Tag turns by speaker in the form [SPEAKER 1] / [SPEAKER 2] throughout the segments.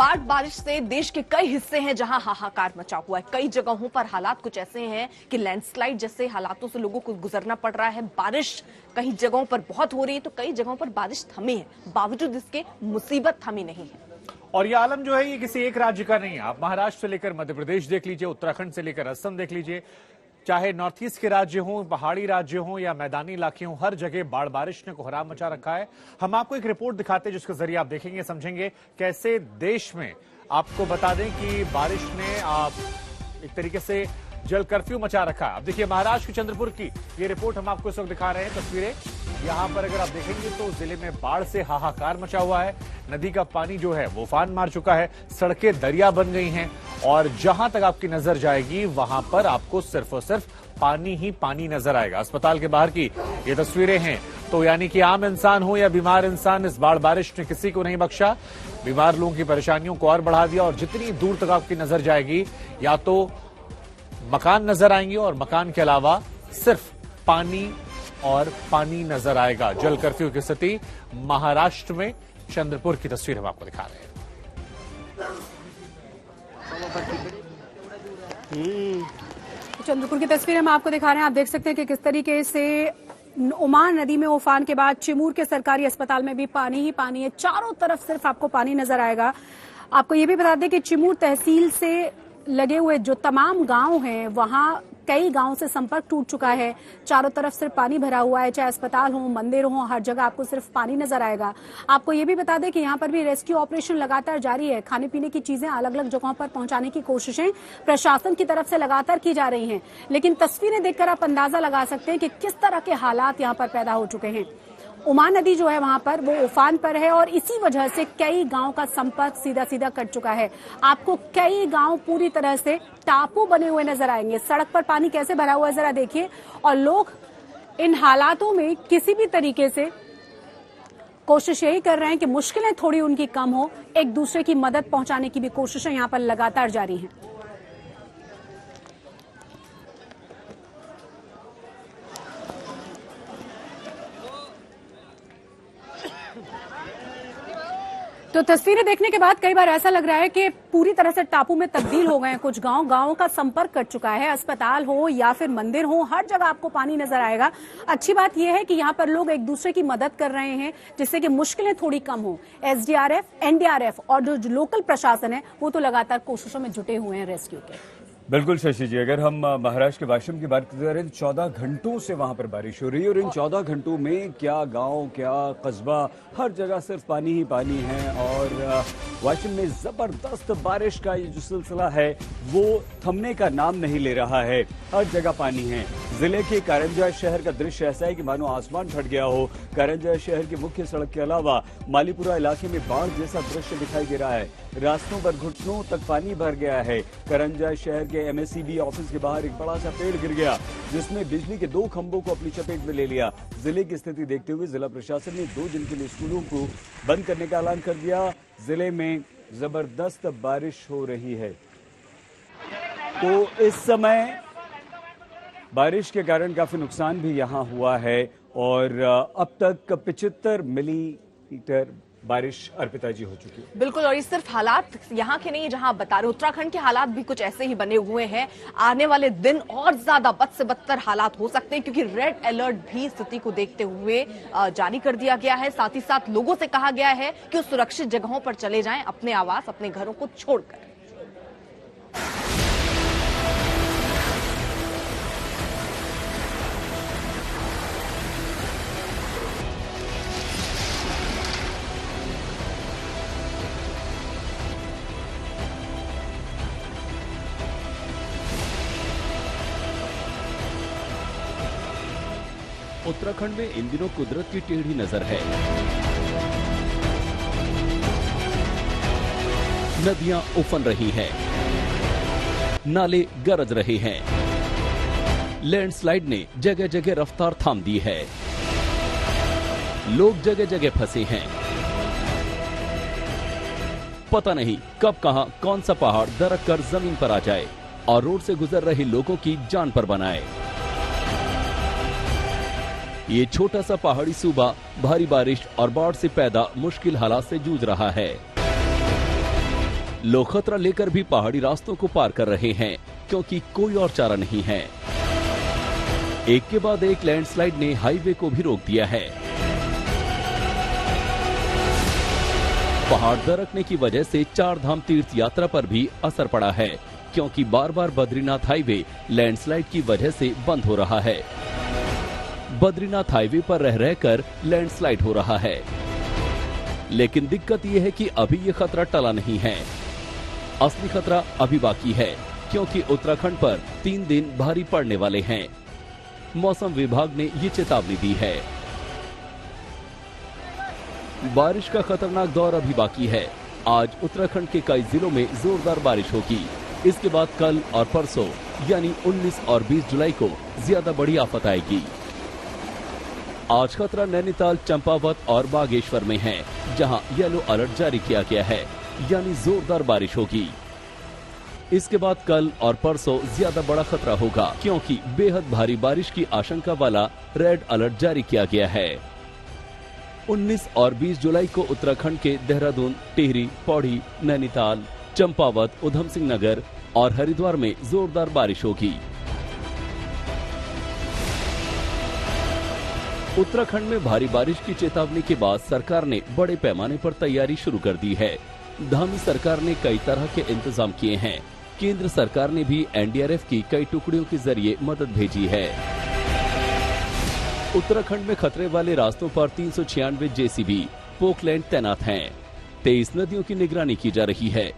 [SPEAKER 1] बाढ़ बारिश से देश के कई हिस्से हैं जहां हाहाकार मचा हुआ है। कई जगहों पर हालात कुछ ऐसे हैं कि लैंडस्लाइड जैसे हालातों से लोगों को गुजरना पड़ रहा है। बारिश कई जगहों पर बहुत हो रही है तो कई जगहों पर बारिश थमी है, बावजूद इसके मुसीबत थमी नहीं है।
[SPEAKER 2] और ये आलम जो है ये किसी एक राज्य का नहीं है। आप महाराष्ट्र से लेकर मध्य प्रदेश देख लीजिए, उत्तराखंड से लेकर असम देख लीजिए, चाहे नॉर्थ ईस्ट के राज्य हों, पहाड़ी राज्य हों या मैदानी इलाके हों, हर जगह बाढ़ बारिश ने कोहराम मचा रखा है। हम आपको एक रिपोर्ट दिखाते हैं जिसके जरिए आप देखेंगे, समझेंगे कैसे देश में, आपको बता दें कि बारिश ने एक तरीके से जल कर्फ्यू मचा रखा है। अब देखिए महाराष्ट्र के चंद्रपुर की ये रिपोर्ट हम आपको इस वक्त दिखा रहे हैं, तस्वीरें। यहां पर अगर आप देखेंगे तो जिले में बाढ़ से हाहाकार मचा हुआ है। नदी का पानी जो है वो उफान मार चुका है, सड़कें दरिया बन गई हैं और जहां तक आपकी नजर जाएगी वहां पर आपको सिर्फ और सिर्फ पानी ही पानी नजर आएगा। अस्पताल के बाहर की ये तस्वीरें हैं, तो यानी कि आम इंसान हो या बीमार इंसान, इस बाढ़ बारिश ने किसी को नहीं बख्शा। बीमार लोगों की परेशानियों को और बढ़ा दिया और जितनी दूर तक आपकी नजर जाएगी या तो मकान नजर आएंगे और मकान के अलावा सिर्फ पानी और पानी नजर आएगा। जल कर्फ्यू की स्थिति महाराष्ट्र में, चंद्रपुर की तस्वीर हम आपको दिखा रहे हैं।
[SPEAKER 3] चंद्रपुर की तस्वीर हम आपको दिखा रहे हैं। आप देख सकते हैं कि किस तरीके से उमान नदी में उफान के बाद चिमूर के सरकारी अस्पताल में भी पानी ही पानी है। चारों तरफ सिर्फ आपको पानी नजर आएगा। आपको ये भी बता दें कि चिमूर तहसील से लगे हुए जो तमाम गांव हैं वहां कई गांव से संपर्क टूट चुका है। चारों तरफ सिर्फ पानी भरा हुआ है, चाहे अस्पताल हो, मंदिर हो, हर जगह आपको सिर्फ पानी नजर आएगा। आपको ये भी बता दें कि यहाँ पर भी रेस्क्यू ऑपरेशन लगातार जारी है। खाने पीने की चीजें अलग अलग जगहों पर पहुंचाने की कोशिशें प्रशासन की तरफ से लगातार की जा रही हैं। लेकिन तस्वीरें देखकर आप अंदाजा लगा सकते हैं कि किस तरह के हालात यहाँ पर पैदा हो चुके हैं। उमान नदी जो है वहां पर वो उफान पर है और इसी वजह से कई गांव का संपर्क सीधा सीधा कट चुका है। आपको कई गांव पूरी तरह से टापू बने हुए नजर आएंगे। सड़क पर पानी कैसे भरा हुआ है जरा देखिए। और लोग इन हालातों में किसी भी तरीके से कोशिश यही कर रहे हैं कि मुश्किलें थोड़ी उनकी कम हो, एक दूसरे की मदद पहुंचाने की भी कोशिशें यहां पर लगातार जारी हैं। तो तस्वीरें देखने के बाद कई बार ऐसा लग रहा है कि पूरी तरह से टापू में तब्दील हो गए हैं कुछ गांव। गांवों का संपर्क कट चुका है। अस्पताल हो या फिर मंदिर हो, हर जगह आपको पानी नजर आएगा। अच्छी बात यह है कि यहाँ पर लोग एक दूसरे की मदद कर रहे हैं जिससे कि मुश्किलें थोड़ी कम हो। एसडीआरएफ, एनडीआरएफ और जो लोकल प्रशासन है वो तो लगातार कोशिशों में जुटे हुए हैं रेस्क्यू के।
[SPEAKER 4] बिल्कुल शशि जी, अगर हम महाराष्ट्र के वाशिम की बात करें तो 14 घंटों से वहां पर बारिश हो रही है और इन 14 घंटों में क्या गांव, क्या कस्बा, हर जगह सिर्फ पानी ही पानी है। और वाशिम में जबरदस्त बारिश का ये जो सिलसिला है वो थमने का नाम नहीं ले रहा है। हर जगह पानी है। जिले के कारंजा शहर का दृश्य ऐसा है कि मानो आसमान फट गया हो। कारंजा शहर की मुख्य सड़क के अलावा मालीपुरा इलाके में बाढ़ जैसा दृश्य दिखाई दे रहा है। रास्तों पर घुटनों तक पानी भर गया है। कारंजा शहर के एमएससीबी ऑफिस के बाहर एक बड़ा सा पेड़ गिर गया जिसमें बिजली के 2 खंभों को अपनी चपेट में ले लिया। जिले की स्थिति देखते हुए जिला प्रशासन ने 2 दिन के लिए स्कूलों को बंद करने का ऐलान कर दिया। जिले में जबरदस्त बारिश हो रही है। तो इस समय बारिश के कारण काफी नुकसान भी यहां हुआ है और अब तक 75 मिलीमीटर बारिश अर्पिता जी हो चुकी है।
[SPEAKER 1] बिल्कुल, और ये सिर्फ हालात यहाँ के नहीं जहां आप बता रहे, उत्तराखंड के हालात भी कुछ ऐसे ही बने हुए हैं। आने वाले दिन और ज्यादा बद से बदतर हालात हो सकते हैं क्योंकि रेड अलर्ट भी स्थिति को देखते हुए जारी कर दिया गया है। साथ ही साथ लोगों से कहा गया है कि वो सुरक्षित जगहों पर चले जाएं, अपने आवास, अपने घरों को छोड़कर।
[SPEAKER 5] उत्तराखंड में इन दिनों कुदरत की टेढ़ी नजर है। नदियां उफन रही हैं, नाले गरज रहे हैं, लैंडस्लाइड ने जगह जगह रफ्तार थाम दी है, लोग जगह जगह फंसे हैं। पता नहीं कब कहां कौन सा पहाड़ दरक कर जमीन पर आ जाए और रोड से गुजर रहे लोगों की जान पर बनाए। ये छोटा सा पहाड़ी सूबा भारी बारिश और बाढ़ से पैदा मुश्किल हालात से जूझ रहा है। लोग खतरा लेकर भी पहाड़ी रास्तों को पार कर रहे हैं क्योंकि कोई और चारा नहीं है। एक के बाद एक लैंडस्लाइड ने हाईवे को भी रोक दिया है। पहाड़ दरकने की वजह से चार धाम तीर्थ यात्रा पर भी असर पड़ा है क्योंकि बार बार बद्रीनाथ हाईवे लैंडस्लाइड की वजह से बंद हो रहा है। बद्रीनाथ हाईवे पर रह रहकर लैंडस्लाइड हो रहा है, लेकिन दिक्कत यह है कि अभी ये खतरा टला नहीं है। असली खतरा अभी बाकी है क्योंकि उत्तराखंड पर 3 दिन भारी पड़ने वाले हैं। मौसम विभाग ने ये चेतावनी दी है। बारिश का खतरनाक दौर अभी बाकी है। आज उत्तराखंड के कई जिलों में जोरदार बारिश होगी। इसके बाद कल और परसों यानी 19 और 20 जुलाई को ज्यादा बड़ी आफत आएगी। आज खतरा नैनीताल, चंपावत और बागेश्वर में है, जहां येलो अलर्ट जारी किया गया है, यानी जोरदार बारिश होगी। इसके बाद कल और परसों ज्यादा बड़ा खतरा होगा क्योंकि बेहद भारी बारिश की आशंका वाला रेड अलर्ट जारी किया गया है। 19 और 20 जुलाई को उत्तराखंड के देहरादून, टिहरी, पौड़ी, नैनीताल, चंपावत, उधम सिंह नगर और हरिद्वार में जोरदार बारिश होगी। उत्तराखंड में भारी बारिश की चेतावनी के बाद सरकार ने बड़े पैमाने पर तैयारी शुरू कर दी है। धामी सरकार ने कई तरह के इंतजाम किए हैं। केंद्र सरकार ने भी एनडीआरएफ की कई टुकड़ियों के जरिए मदद भेजी है। उत्तराखंड में खतरे वाले रास्तों पर 396 जेसीबी, पोकलैंड तैनात हैं। 23 नदियों की निगरानी की जा रही है।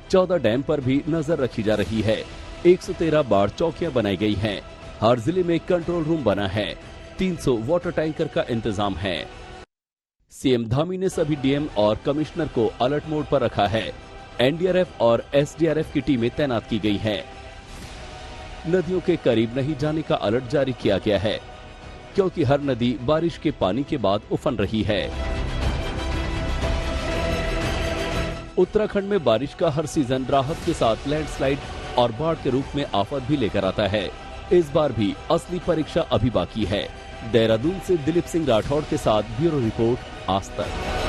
[SPEAKER 5] 14 डैम पर भी नजर रखी जा रही है। 113 बाढ़ चौकियां बनाई गई हैं। हर जिले में कंट्रोल रूम बना है। 300 वाटर टैंकर का इंतजाम है। सीएम धामी ने सभी डीएम और कमिश्नर को अलर्ट मोड पर रखा है। एनडीआरएफ और एसडीआरएफ की टीमें तैनात की गई हैं। नदियों के करीब नहीं जाने का अलर्ट जारी किया गया है क्योंकि हर नदी बारिश के पानी के बाद उफन रही है। उत्तराखंड में बारिश का हर सीजन राहत के साथ लैंडस्लाइड और बाढ़ के रूप में आफत भी लेकर आता है। इस बार भी असली परीक्षा अभी बाकी है। देहरादून से दिलीप सिंह राठौड़ के साथ ब्यूरो रिपोर्ट, आज तक।